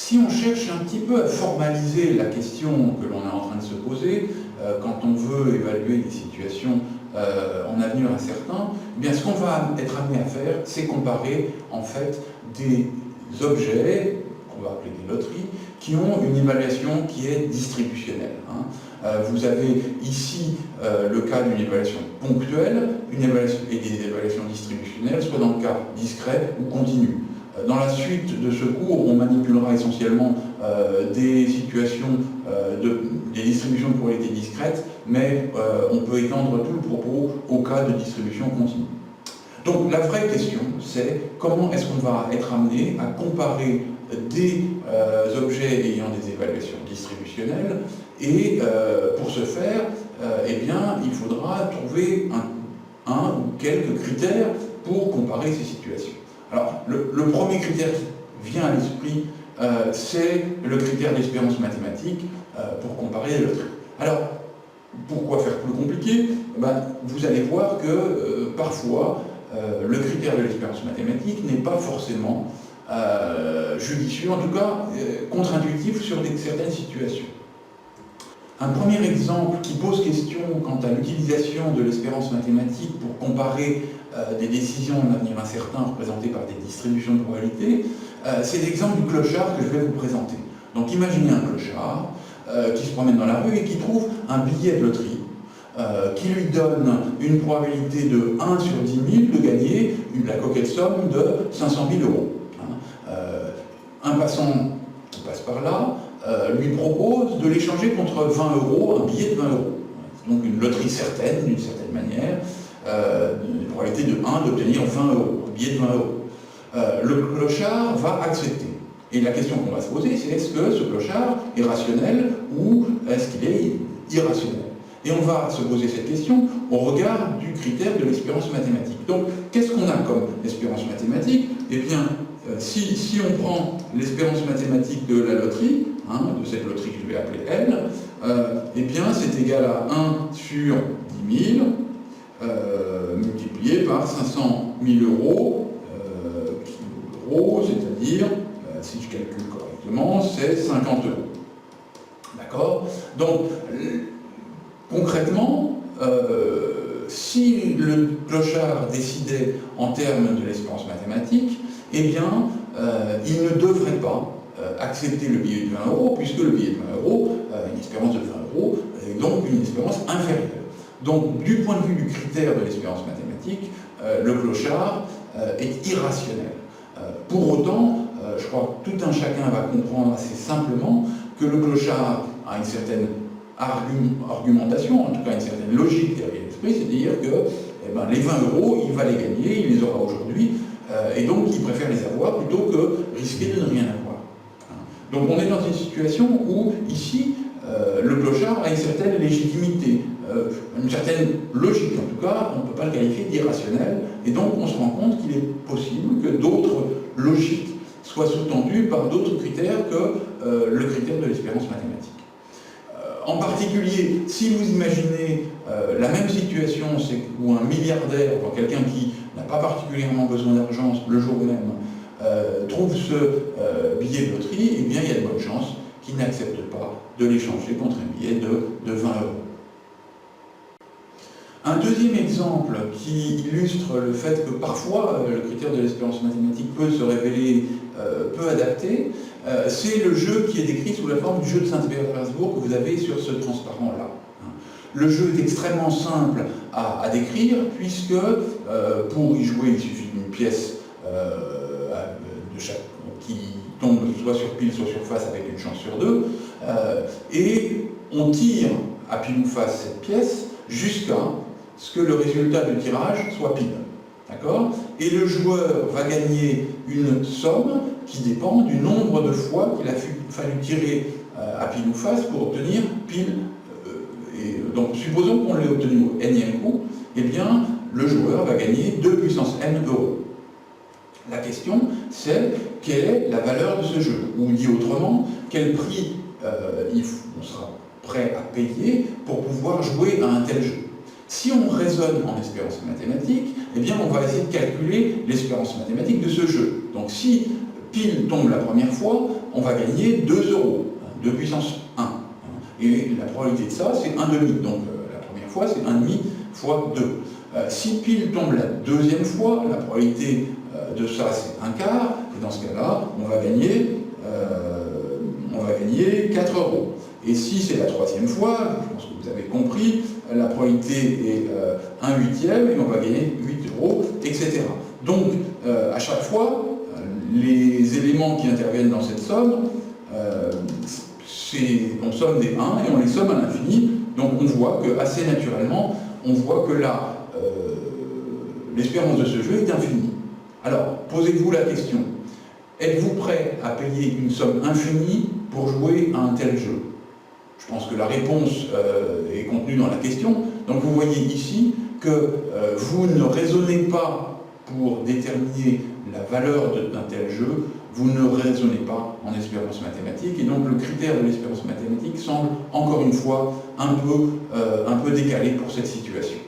Si on cherche un petit peu à formaliser la question que l'on est en train de se poser, quand on veut évaluer des situations en avenir incertain, eh bien ce qu'on va être amené à faire, c'est comparer en fait des objets, qu'on va appeler des loteries, qui ont une évaluation qui est distributionnelle. Vous avez ici le cas d'une évaluation ponctuelle et des évaluations distributionnelles, soit dans le cas discret ou continu. Dans la suite de ce cours, on manipulera essentiellement des situations, des distributions de probabilité discrètes, mais on peut étendre tout le propos au cas de distribution continue. Donc la vraie question, c'est comment est-ce qu'on va être amené à comparer des objets ayant des évaluations distributionnelles, et pour ce faire, eh bien, il faudra trouver un ou quelques critères pour comparer ces situations. Alors, le premier critère qui vient à l'esprit, c'est le critère d'espérance mathématique pour comparer les loteries. Alors, pourquoi faire plus compliqué? Vous allez voir que parfois, le critère de l'espérance mathématique n'est pas forcément judicieux, en tout cas contre-intuitif sur certaines situations. Un premier exemple qui pose question quant à l'utilisation de l'espérance mathématique pour comparer des décisions en avenir incertain représentées par des distributions de probabilité, c'est l'exemple du clochard que je vais vous présenter. Donc imaginez un clochard qui se promène dans la rue et qui trouve un billet de loterie qui lui donne une probabilité de 1 sur 10 000 de gagner la coquette somme de 500 000 euros. Un passant qui passe par là lui propose de l'échanger contre 20 euros, un billet de 20 euros. Donc une loterie certaine, d'une certaine manière, une probabilité de 1 d'obtenir 20 euros, un billet de 20 euros. Le clochard va accepter. Et la question qu'on va se poser, c'est est-ce que ce clochard est rationnel ou est-ce qu'il est irrationnel? Et on va se poser cette question au regard du critère de l'espérance mathématique. Donc, qu'est-ce qu'on a comme espérance mathématique? Eh bien, si on prend l'espérance mathématique de la loterie, de cette loterie que je vais appeler L, eh bien, c'est égal à 1 sur 10 000 multiplié par 500 000 euros, c'est-à-dire, si je calcule correctement, c'est 50 euros. D'accord? Donc, concrètement, si le clochard décidait en termes de l'espérance mathématique, eh bien, il ne devrait pas accepter le billet de 20 euros, puisque le billet de 20 euros, une espérance de 20 euros, est donc une espérance inférieure. Donc, du point de vue du critère de l'espérance mathématique, le clochard est irrationnel. Pour autant, je crois que tout un chacun va comprendre assez simplement que le clochard a une certaine argumentation, en tout cas une certaine logique derrière l'esprit, c'est-à-dire que les 20 euros, il va les gagner, il les aura aujourd'hui, et donc il préfère les avoir plutôt que risquer de ne rien avoir. Donc on est dans une situation où, ici, le clochard a une certaine légitimité, une certaine logique, en tout cas, on ne peut pas le qualifier d'irrationnel, et donc on se rend compte qu'il est possible que d'autres logiques soient sous-tendues par d'autres critères que le critère de l'espérance mathématique. En particulier, si vous imaginez la même situation, c'est où un milliardaire, ou quelqu'un qui n'a pas particulièrement besoin d'argent le jour même, trouve ce billet de loterie, eh bien il y a de bonnes chances qu'il n'accepte pas de l'échanger contre un billet de 20 euros. Un deuxième exemple qui illustre le fait que parfois le critère de l'espérance mathématique peut se révéler peu adapté, c'est le jeu qui est décrit sous la forme du jeu de Saint-Pétersbourg que vous avez sur ce transparent-là. Le jeu est extrêmement simple à décrire, puisque pour y jouer, il suffit d'une pièce qui tombe soit sur pile, soit sur face avec une chance sur 2, et on tire à pile ou face cette pièce jusqu'à ce que le résultat du tirage soit pile. D'accord? Et le joueur va gagner une somme qui dépend du nombre de fois qu'il a fallu tirer à pile ou face pour obtenir pile. Donc supposons qu'on l'ait obtenu au nème coup, eh bien le joueur va gagner 2 puissance n euros. La question, c'est quelle est la valeur de ce jeu? Ou dit autrement, quel prix on sera prêt à payer pour pouvoir jouer à un tel jeu? Si on raisonne en espérance mathématique, eh bien on va essayer de calculer l'espérance mathématique de ce jeu. Donc si pile tombe la première fois, on va gagner 2 euros, 2 puissance 1. Et la probabilité de ça, c'est 1,5. Donc la première fois, c'est 1,5 fois 2. Si pile tombe la deuxième fois, la probabilité de ça, c'est 1/4. Et dans ce cas-là, on va gagner 4 euros. Et si c'est la troisième fois, je pense que vous avez compris, la probabilité est 1/8 et on va gagner 8 euros, etc. Donc, à chaque fois, les éléments qui interviennent dans cette somme, on somme des 1 et on les somme à l'infini. Donc on voit que, assez naturellement, on voit que l'espérance de ce jeu est infinie. Alors, posez-vous la question, êtes-vous prêt à payer une somme infinie pour jouer à un tel jeu? Je pense que la réponse est contenue dans la question. Donc vous voyez ici que vous ne raisonnez pas pour déterminer la valeur d'un tel jeu, vous ne raisonnez pas en espérance mathématique, et donc le critère de l'espérance mathématique semble, encore une fois, un peu décalé pour cette situation.